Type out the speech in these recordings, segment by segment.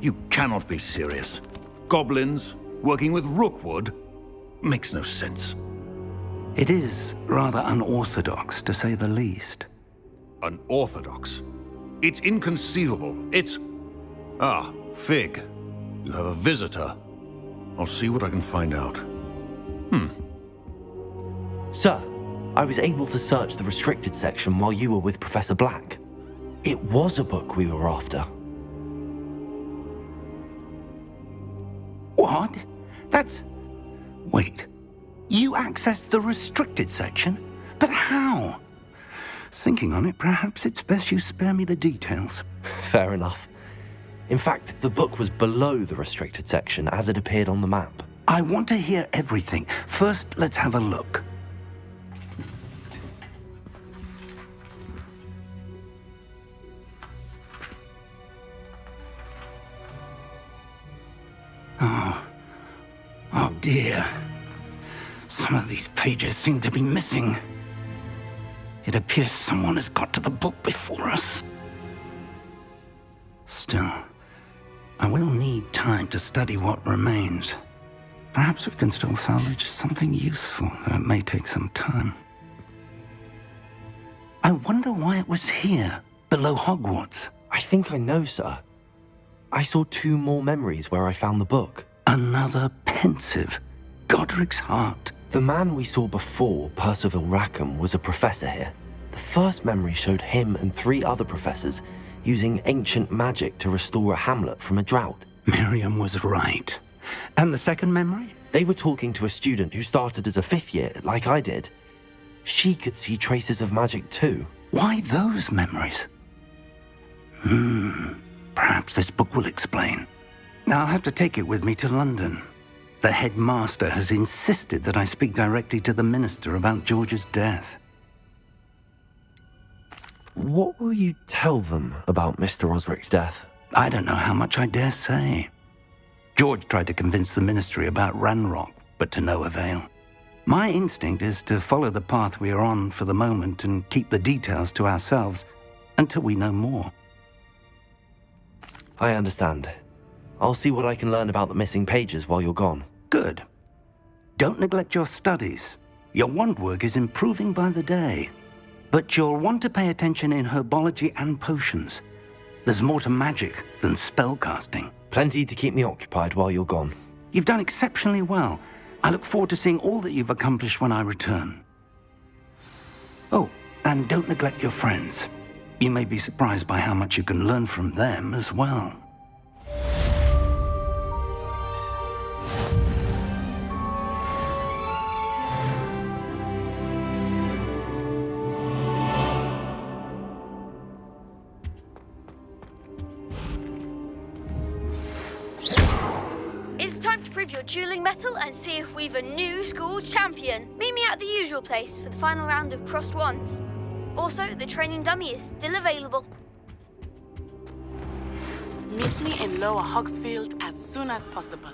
You cannot be serious. Goblins working with Rookwood? Makes no sense. It is rather unorthodox, to say the least. Unorthodox? It's inconceivable. It's... Ah, Fig. You have a visitor. I'll see what I can find out. Sir, I was able to search the restricted section while you were with Professor Black. It was a book we were after. What? That's... Wait. You accessed the restricted section? But how? Thinking on it, perhaps it's best you spare me the details. Fair enough. In fact, the book was below the restricted section as it appeared on the map. I want to hear everything. First, let's have a look. Oh dear. Some of these pages seem to be missing. It appears someone has got to the book before us. Still, I will need time to study what remains. Perhaps we can still salvage something useful, though it may take some time. I wonder why it was here, below Hogwarts. I think I know, sir. I saw 2 more memories where I found the book. Another pensive. Godric's heart. The man we saw before, Percival Rackham, was a professor here. The first memory showed him and 3 other professors using ancient magic to restore a hamlet from a drought. Miriam was right. And the second memory? They were talking to a student who started as a 5th year, like I did. She could see traces of magic too. Why those memories? Perhaps this book will explain. I'll have to take it with me to London. The headmaster has insisted that I speak directly to the minister about George's death. What will you tell them about Mr. Osric's death? I don't know how much I dare say. George tried to convince the ministry about Ranrock, but to no avail. My instinct is to follow the path we are on for the moment and keep the details to ourselves until we know more. I understand. I'll see what I can learn about the missing pages while you're gone. Good. Don't neglect your studies. Your wand work is improving by the day. But you'll want to pay attention in herbology and potions. There's more to magic than spellcasting. Plenty to keep me occupied while you're gone. You've done exceptionally well. I look forward to seeing all that you've accomplished when I return. Oh, and don't neglect your friends. You may be surprised by how much you can learn from them as well. It's time to prove your dueling mettle and see if we've a new school champion. Meet me at the usual place for the final round of crossed wands. Also, the training dummy is still available. Meet me in Lower Hogsfield as soon as possible.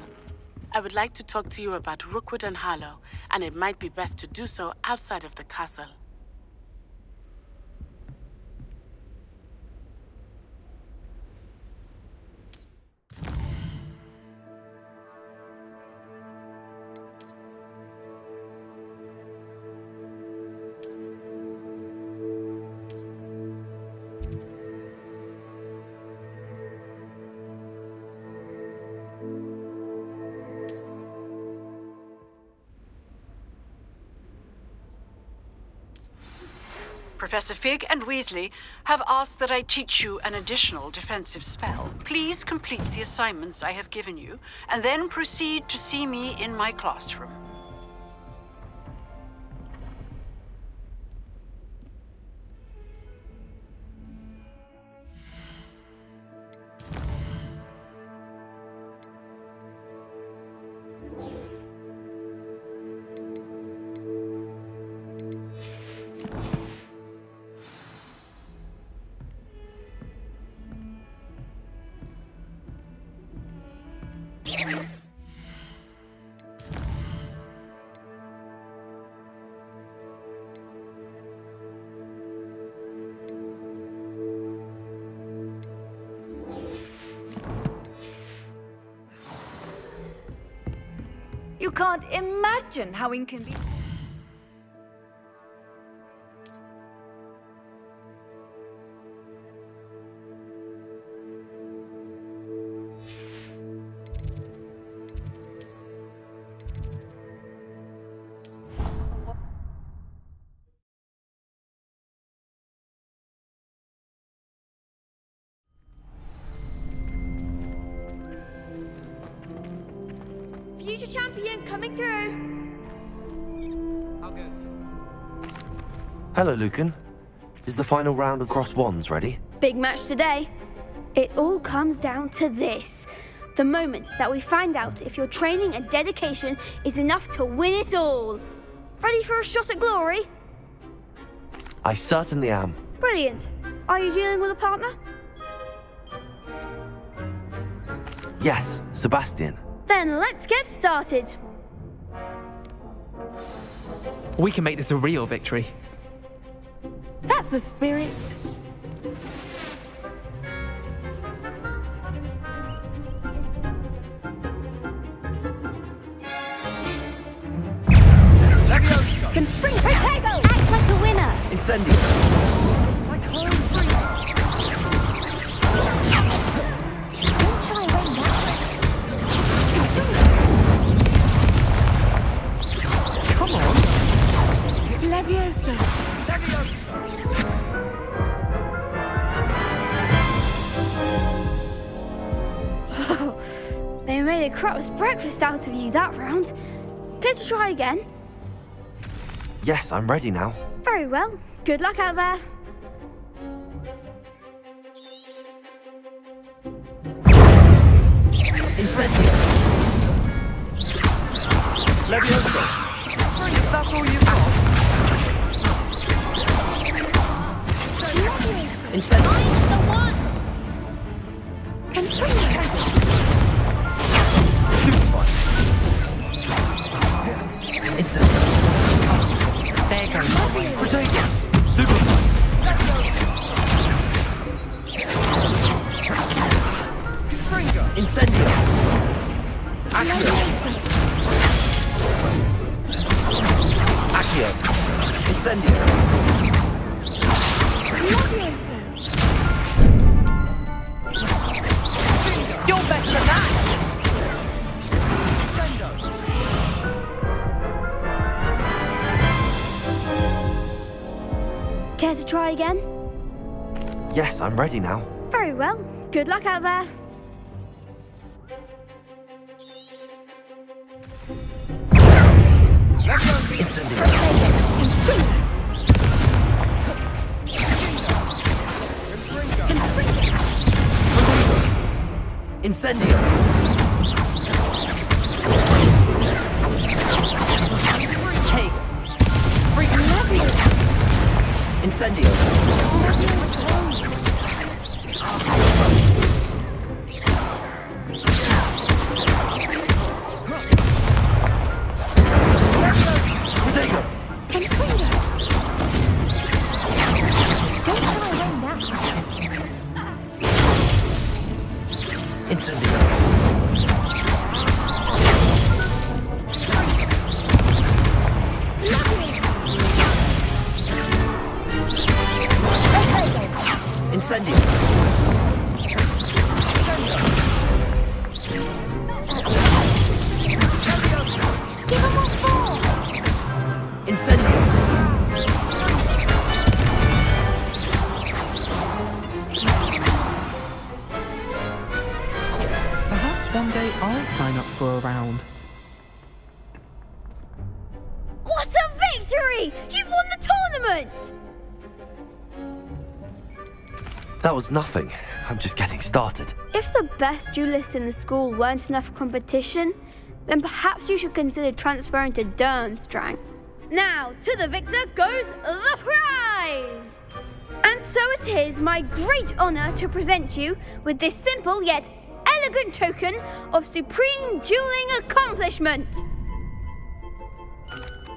I would like to talk to you about Rookwood and Harlow, and it might be best to do so outside of the castle. Professor Fig and Weasley have asked that I teach you an additional defensive spell. Please complete the assignments I have given you, and then proceed to see me in my classroom. You can't imagine how inconvenient. Future champion coming through. Hello, Lucan. Is the final round of Cross Wands ready? Big match today. It all comes down to this. The moment that we find out if your training and dedication is enough to win it all. Ready for a shot at glory? I certainly am. Brilliant. Are you dealing with a partner? Yes, Sebastian. Then let's get started. We can make this a real victory. That's the spirit. Can spring potato! Act like a winner. Incendio. Don't try and win Come on! Leviosa. that. They made a crap's breakfast out of you that round. Care to try again? Yes, I'm ready now. Very well. Good luck out there. Incendio. Leviosa. If that's all you got. Incendio. I'm the one. Can spring potato. Incendio. There goes my way. Potato. Stupefy. Incendio. Accio. Accio. Incendio. Leviosa. You're better than that! Care to try again? Yes, I'm ready now. Very well. Good luck out there. Incendio. Incendio. Take. Incendio. Potato. Incendio. Incendio. Incendio. Perhaps one day I'll sign up for a round. What a victory! You've won the tournament! That was nothing. I'm just getting started. If the best duelists in the school weren't enough for competition, then perhaps you should consider transferring to Durmstrang. Now, to the victor goes the prize! And so it is my great honor to present you with this simple yet elegant token of supreme dueling accomplishment.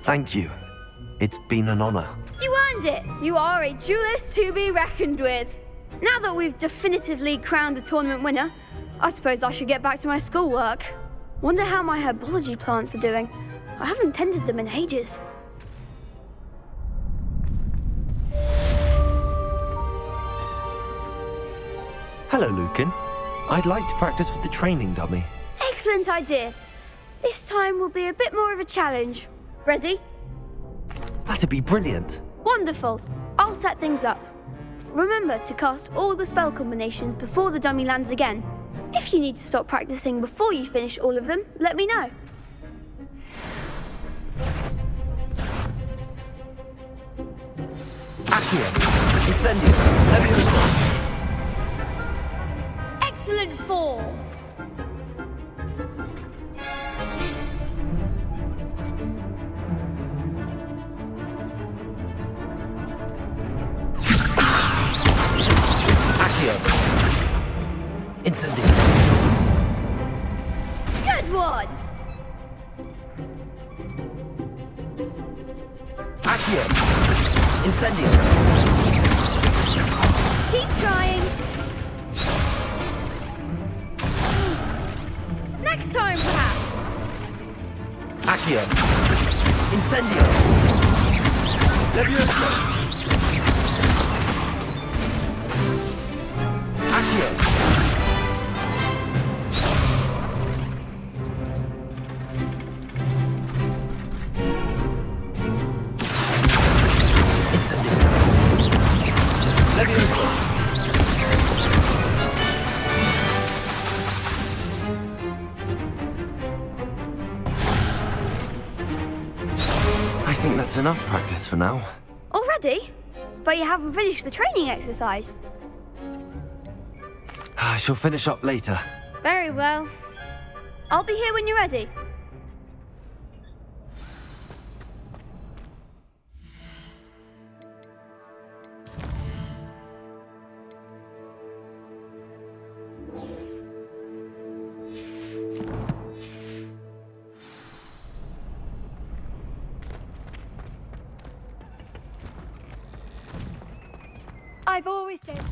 Thank you. It's been an honor. You earned it. You are a duelist to be reckoned with. Now that we've definitively crowned the tournament winner, I suppose I should get back to my schoolwork. Wonder how my herbology plants are doing. I haven't tended them in ages. Hello, Lucan. I'd like to practice with the training dummy. Excellent idea. This time will be a bit more of a challenge. Ready? That'd be brilliant. Wonderful. I'll set things up. Remember to cast all the spell combinations before the dummy lands again. If you need to stop practicing before you finish all of them, let me know. Accio. Incendio. Leviosa. Excellent form. Accio. Incendio. Good one. Accio. Incendio. Keep trying. Next time, perhaps. Accio. Incendio. Leviosa. Accio. Incendio. Leviosa. I think that's enough practice for now. Already? But you haven't finished the training exercise. I shall finish up later. Very well. I'll be here when you're ready. I've always said...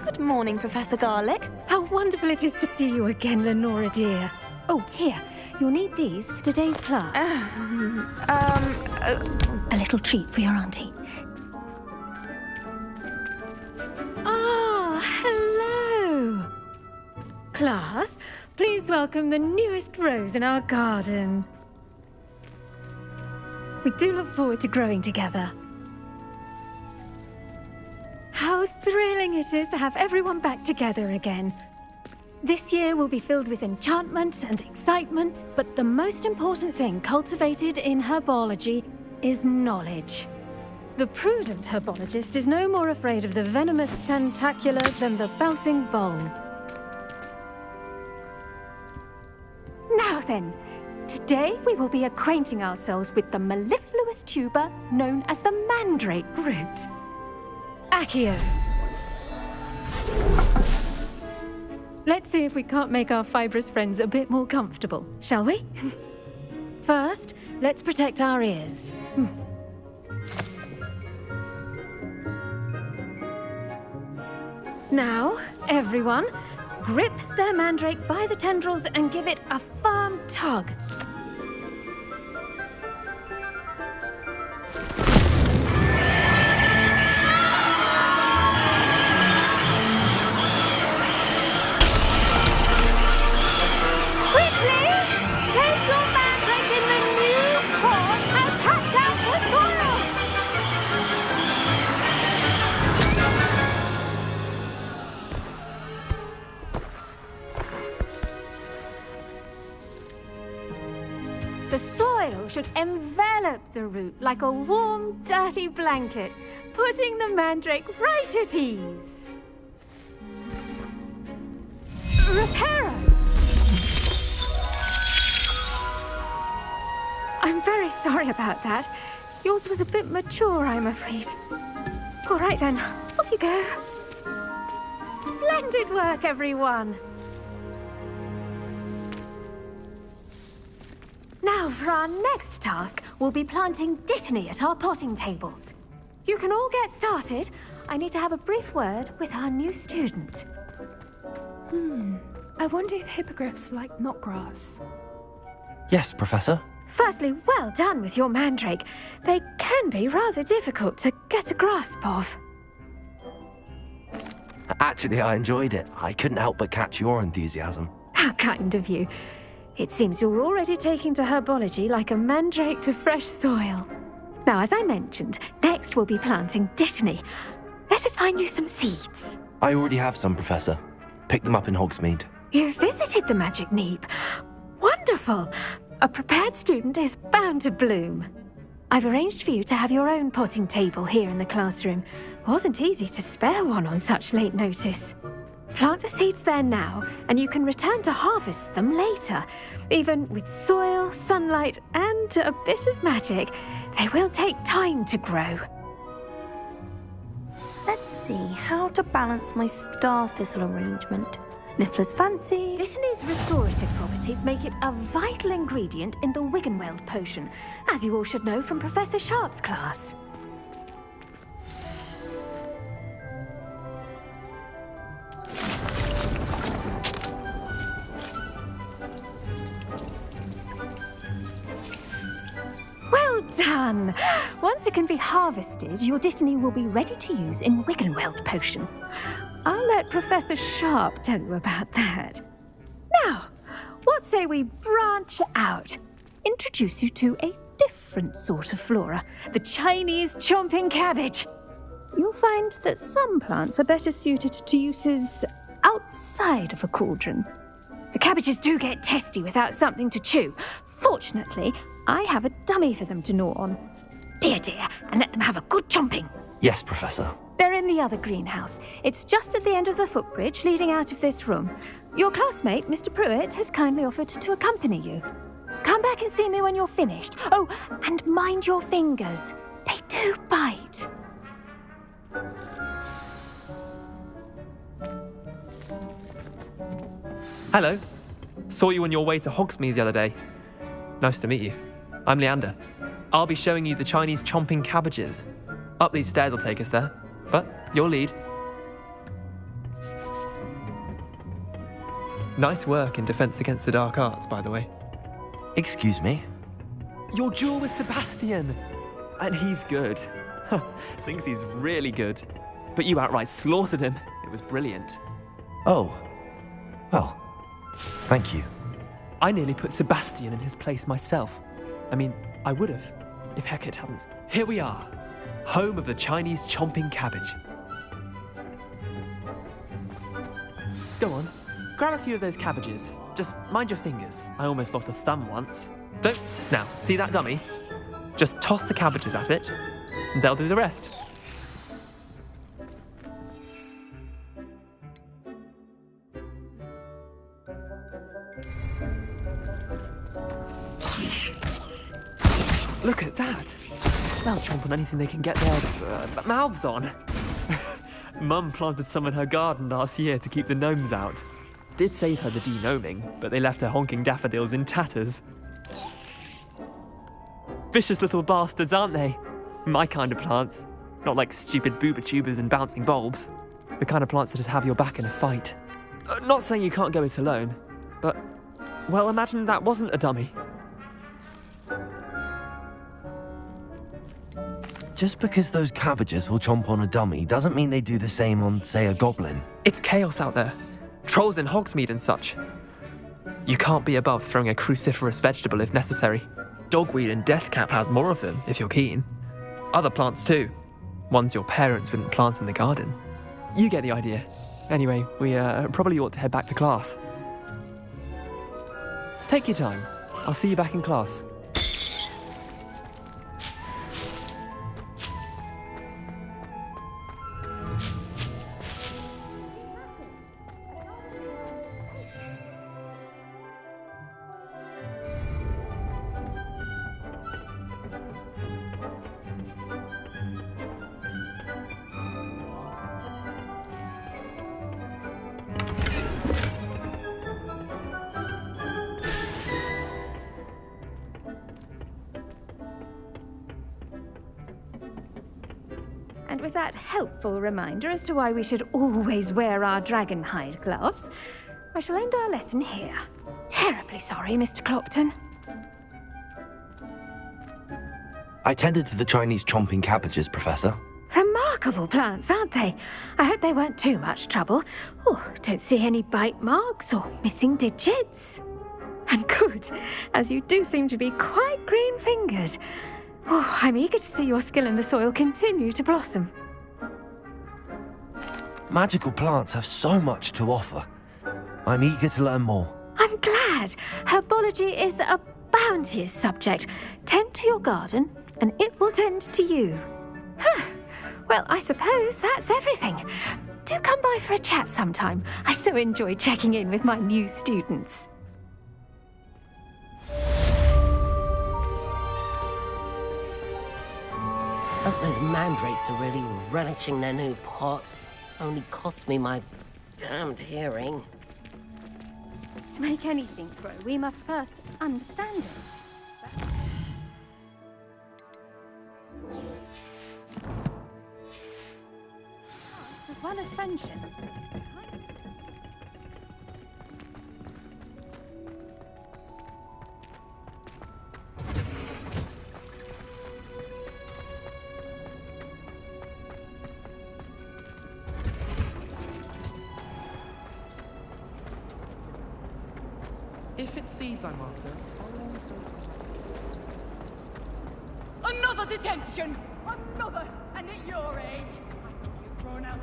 Good morning, Professor Garlick. How wonderful it is to see you again, Lenora dear. Oh, here. You'll need these for today's class. A little treat for your auntie. Ah, hello. Class, please welcome the newest rose in our garden. We do look forward to growing together. How thrilling it is to have everyone back together again. This year will be filled with enchantment and excitement, but the most important thing cultivated in herbology is knowledge. The prudent herbologist is no more afraid of the venomous tentacula than the bouncing bulb. Now then, today we will be acquainting ourselves with the mellifluous tuber known as the mandrake root. Accio. Let's see if we can't make our fibrous friends a bit more comfortable, shall we? First, let's protect our ears. Now, everyone, grip their mandrake by the tendrils and give it a firm tug. The soil should envelop the root like a warm, dirty blanket, putting the mandrake right at ease. Reparo! I'm very sorry about that. Yours was a bit mature, I'm afraid. All right then, off you go. Splendid work, everyone. Now, for our next task, we'll be planting dittany at our potting tables. You can all get started. I need to have a brief word with our new student. I wonder if hippogriffs like knotgrass. Yes, Professor. Firstly, well done with your mandrake. They can be rather difficult to get a grasp of. Actually, I enjoyed it. I couldn't help but catch your enthusiasm. How kind of you. It seems you're already taking to herbology like a mandrake to fresh soil. Now, as I mentioned, next we'll be planting dittany. Let us find you some seeds. I already have some, Professor. Picked them up in Hogsmeade. You visited the Magic Neep. Wonderful! A prepared student is bound to bloom. I've arranged for you to have your own potting table here in the classroom. Wasn't easy to spare one on such late notice. Plant the seeds there now, and you can return to harvest them later. Even with soil, sunlight, and a bit of magic, they will take time to grow. Let's see how to balance my star thistle arrangement. Niffler's fancy. Dittany's restorative properties make it a vital ingredient in the Wiggenweld potion, as you all should know from Professor Sharp's class. Well done! Once it can be harvested, your dittany will be ready to use in Wiggenweld potion. I'll let Professor Sharp tell you about that. Now, what say we branch out? Introduce you to a different sort of flora, the Chinese chomping cabbage. You'll find that some plants are better suited to uses outside of a cauldron. The cabbages do get testy without something to chew. Fortunately, I have a dummy for them to gnaw on. Be a dear and let them have a good chomping. Yes, Professor. They're in the other greenhouse. It's just at the end of the footbridge leading out of this room. Your classmate, Mr. Pruitt, has kindly offered to accompany you. Come back and see me when you're finished. Oh, and mind your fingers. They do bite. Hello. Saw you on your way to Hogsmeade the other day. Nice to meet you. I'm Leander. I'll be showing you the Chinese chomping cabbages. Up these stairs will take us there. But your lead. Nice work in Defense Against the Dark Arts, by the way. Excuse me? Your duel with Sebastian! And he's good. Thinks he's really good. But you outright slaughtered him. It was brilliant. Oh. Well, thank you. I nearly put Sebastian in his place myself. I mean, I would have, if Hecate hadn't. Here we are. Home of the Chinese chomping cabbage. Go on, grab a few of those cabbages. Just mind your fingers. I almost lost a thumb once. Don't. Now, see that dummy? Just toss the cabbages at it, and they'll do the rest. Look at that. They'll chomp on anything they can get their mouths on. Mum planted some in her garden last year to keep the gnomes out. Did save her the de-gnoming, but they left her honking daffodils in tatters. Vicious little bastards, aren't they? My kind of plants. Not like stupid booba tubers and bouncing bulbs. The kind of plants that'd have your back in a fight. Not saying you can't go it alone, but, well, imagine that wasn't a dummy. Just because those cabbages will chomp on a dummy doesn't mean they do the same on, say, a goblin. It's chaos out there. Trolls in Hogsmeade and such. You can't be above throwing a cruciferous vegetable if necessary. Dogweed and deathcap has more of them, if you're keen. Other plants too. Ones your parents wouldn't plant in the garden. You get the idea. Anyway, we probably ought to head back to class. Take your time. I'll see you back in class. And with that helpful reminder as to why we should always wear our dragon hide gloves, I shall end our lesson here. Terribly sorry, Mr. Clopton. I tended to the Chinese chomping cabbages, Professor. Remarkable plants, aren't they? I hope they weren't too much trouble. Oh, don't see any bite marks or missing digits. And good, as you do seem to be quite green-fingered. Oh, I'm eager to see your skill in the soil continue to blossom. Magical plants have so much to offer. I'm eager to learn more. I'm glad. Herbology is a bounteous subject. Tend to your garden, and it will tend to you. Huh. Well, I suppose that's everything. Do come by for a chat sometime. I so enjoy checking in with my new students. Hope those mandrakes are really relishing their new pots. Only cost me my damned hearing. To make anything grow, we must first understand it. As well as friendships. If it's seeds I'm after, Another detention! Another! And at your age! You've grown out.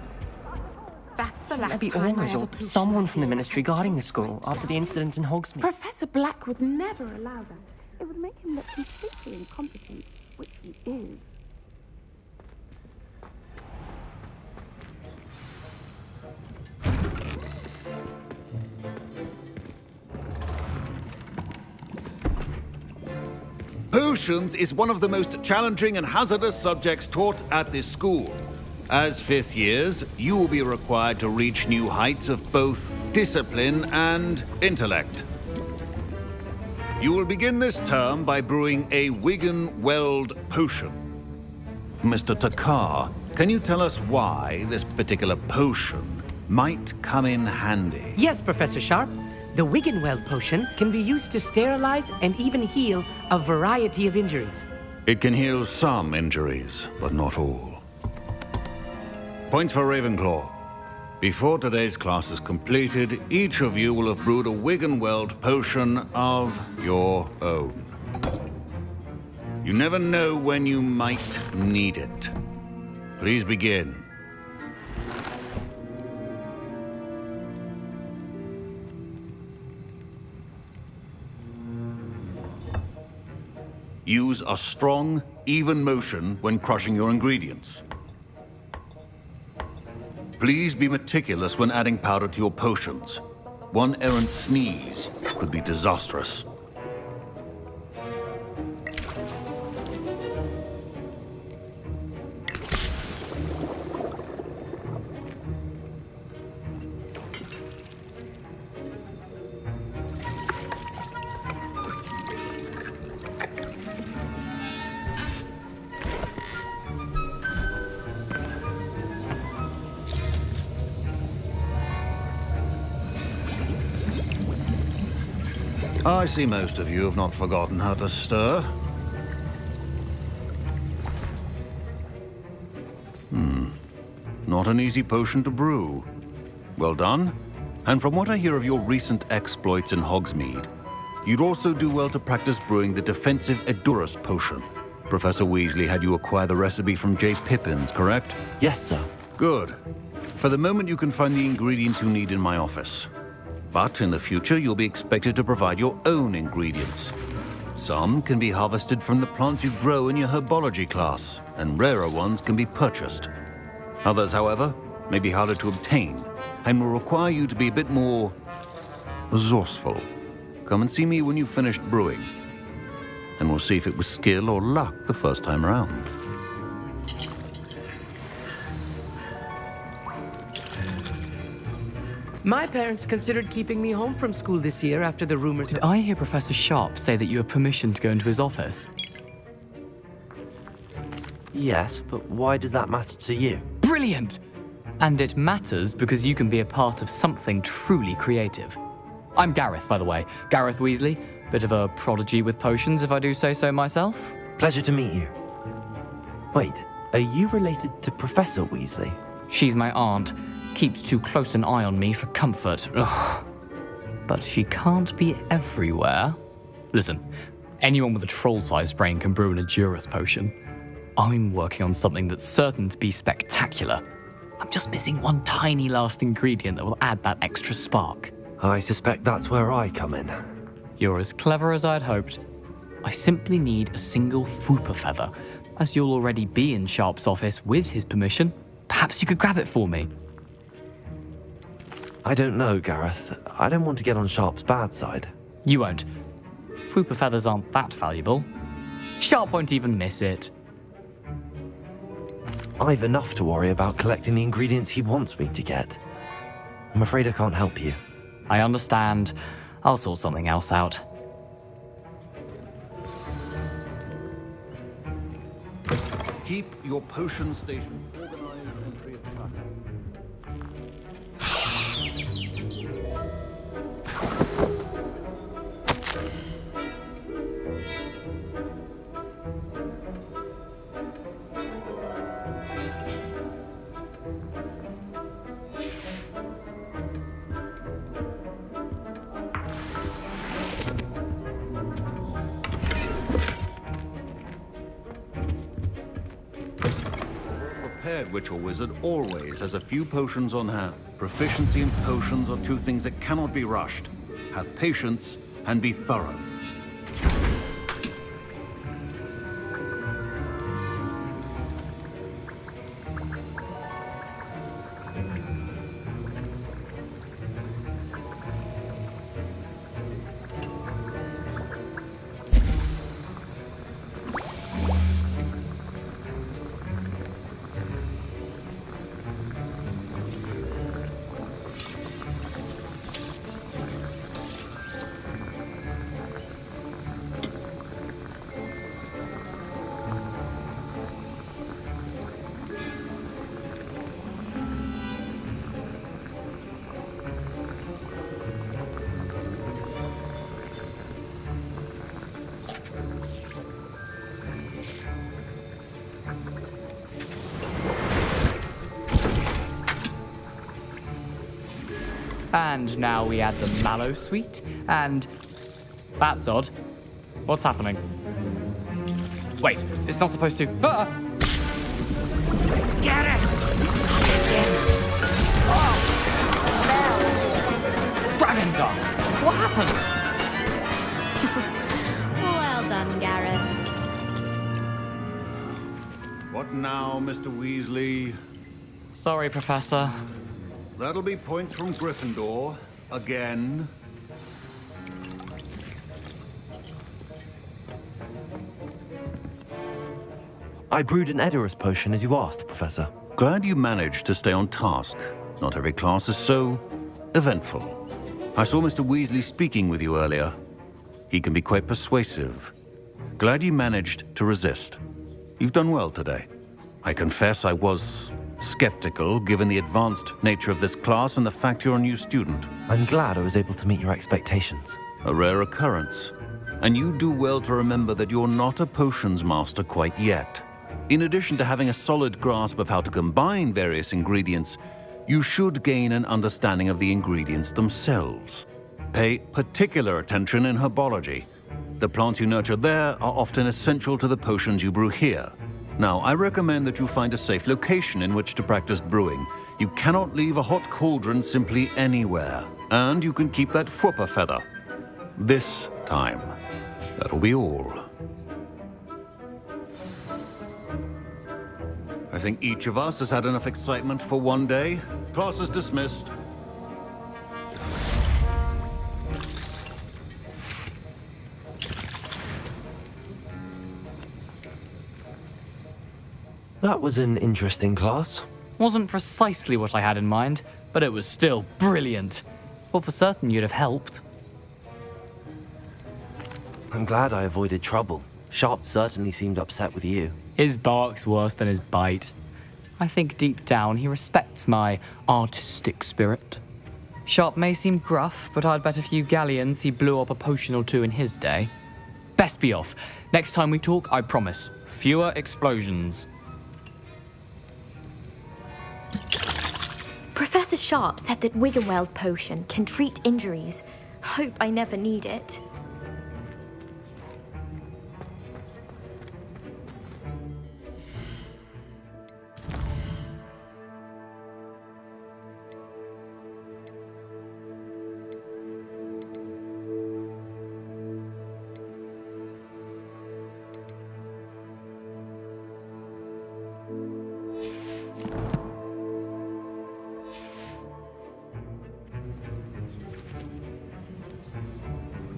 That's the last maybe time I Aurors ever or pollutionized someone from the here. ministry guarding the school after the incident in Hogsmeade. Professor Black would never allow that. It would make him look completely incompetent, which he is. Potions is one of the most challenging and hazardous subjects taught at this school. As fifth years, you will be required to reach new heights of both discipline and intellect. You will begin this term by brewing a Wigan-Weld potion. Mr. Takar, can you tell us why this particular potion might come in handy? Yes, Professor Sharp. The Wigan-Weld potion can be used to sterilize and even heal a variety of injuries. It can heal some injuries, but not all. Points for Ravenclaw. Before today's class is completed, each of you will have brewed a Wigan-Weld potion of your own. You never know when you might need it. Please begin. Use a strong, even motion when crushing your ingredients. Please be meticulous when adding powder to your potions. One errant sneeze could be disastrous. I see most of you have not forgotten how to stir. Not an easy potion to brew. Well done. And from what I hear of your recent exploits in Hogsmeade, you'd also do well to practice brewing the defensive Edurus potion. Professor Weasley had you acquire the recipe from J. Pippins, correct? Yes, sir. Good. For the moment, you can find the ingredients you need in my office. But in the future, you'll be expected to provide your own ingredients. Some can be harvested from the plants you grow in your herbology class, and rarer ones can be purchased. Others, however, may be harder to obtain, and will require you to be a bit more resourceful. Come and see me when you've finished brewing, and we'll see if it was skill or luck the first time around. My parents considered keeping me home from school this year after the rumors. Did I hear Professor Sharp say that you have permission to go into his office? Yes, but why does that matter to you? Brilliant! And it matters because you can be a part of something truly creative. I'm Gareth, by the way. Gareth Weasley. Bit of a prodigy with potions, if I do say so myself. Pleasure to meet you. Wait, are you related to Professor Weasley? She's my aunt. Keeps too close an eye on me for comfort. Ugh. But she can't be everywhere. Listen, anyone with a troll-sized brain can brew an Edurus potion. I'm working on something that's certain to be spectacular. I'm just missing one tiny last ingredient that will add that extra spark. I suspect that's where I come in. You're as clever as I'd hoped. I simply need a single Fwooper feather. As you'll already be in Sharp's office with his permission, perhaps you could grab it for me. I don't know, Gareth. I don't want to get on Sharp's bad side. You won't. Fwooper feathers aren't that valuable. Sharp won't even miss it. I've enough to worry about collecting the ingredients he wants me to get. I'm afraid I can't help you. I understand. I'll sort something else out. Keep your potion station organized and free of traffic. Prepared witch or wizard always has a few potions on hand. Proficiency in potions are two things that cannot be rushed. Have patience and be thorough. And now we add the mallow sweet, and... That's odd. What's happening? Wait, it's not supposed to... Ah! Get it! Dragon Dog! What happened? Well done, Gareth. What now, Mr. Weasley? Sorry, Professor. That'll be points from Gryffindor. Again. I brewed an Edurus potion as you asked, Professor. Glad you managed to stay on task. Not every class is so eventful. I saw Mr. Weasley speaking with you earlier. He can be quite persuasive. Glad you managed to resist. You've done well today. I confess I was skeptical, given the advanced nature of this class and the fact you're a new student. I'm glad I was able to meet your expectations. A rare occurrence. And you do well to remember that you're not a potions master quite yet. In addition to having a solid grasp of how to combine various ingredients, you should gain an understanding of the ingredients themselves. Pay particular attention in herbology. The plants you nurture there are often essential to the potions you brew here. Now, I recommend that you find a safe location in which to practice brewing. You cannot leave a hot cauldron simply anywhere. And you can keep that Fwooper feather. This time. That'll be all. I think each of us has had enough excitement for one day. Class is dismissed. That was an interesting class. Wasn't precisely what I had in mind, but it was still brilliant. Well, for certain you'd have helped. I'm glad I avoided trouble. Sharp certainly seemed upset with you. His bark's worse than his bite. I think deep down he respects my artistic spirit. Sharp may seem gruff, but I'd bet a few galleons he blew up a potion or two in his day. Best be off. Next time we talk, I promise, fewer explosions. Professor Sharp said that Wiggenweld potion can treat injuries. Hope I never need it.